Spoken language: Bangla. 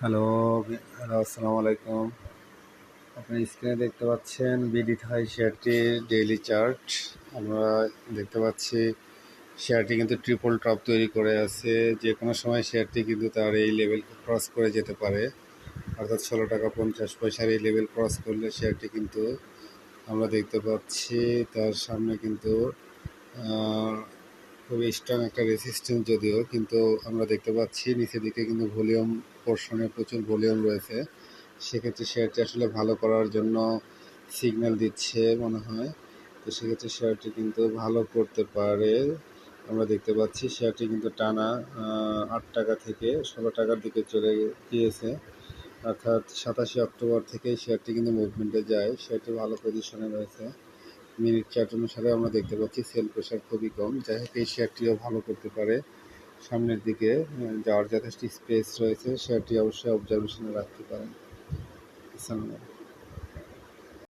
হ্যালো, হ্যালো, আসসালামু আলাইকুম। আপনি স্ক্রিনে দেখতে পাচ্ছেন বিডি থাই শেয়ারটির ডেইলি চার্ট। আমরা দেখতে পাচ্ছি শেয়ারটি কিন্তু ট্রিপল টপ তৈরি করে আছে। যে কোনো সময় শেয়ারটি কিন্তু তার এই লেভেল ক্রস করে যেতে পারে, অর্থাৎ 16 টাকা 50 পয়সার এই লেভেল ক্রস করলে শেয়ারটি কিন্তু আমরা দেখতে পাচ্ছি তার সামনে কিন্তু খুবই স্ট্রং একটা রেসিস্ট্যান্স, যদিও কিন্তু আমরা দেখতে পাচ্ছি নিচের দিকে কিন্তু ভলিউম পোর্শনে প্রচুর ভলিউম রয়েছে। সেক্ষেত্রে শেয়ারটি আসলে ভালো করার জন্য সিগন্যাল দিচ্ছে মনে হয়। তো সেক্ষেত্রে শেয়ারটি কিন্তু ভালো করতে পারে। আমরা দেখতে পাচ্ছি শেয়ারটি কিন্তু টানা 8 টাকা থেকে 16 টাকার দিকে চলে গিয়েছে, অর্থাৎ 27 অক্টোবর থেকে শেয়ারটি কিন্তু মুভমেন্টে যায়। শেয়ারটি ভালো পজিশনে রয়েছে। মিনিট চার্ট অনুসারে আমরা দেখতে পাচ্ছি সেল প্রেশার খুবই কম। যাই হোক, এই শেয়ারটিও ভালো করতে পারে। সামনের দিকে যাওয়ার যথেষ্ট স্পেস রয়েছে। শেয়ারটি অবশ্যই অবজারভেশনে রাখতে পারেন। আসসালামু আলাইকুম।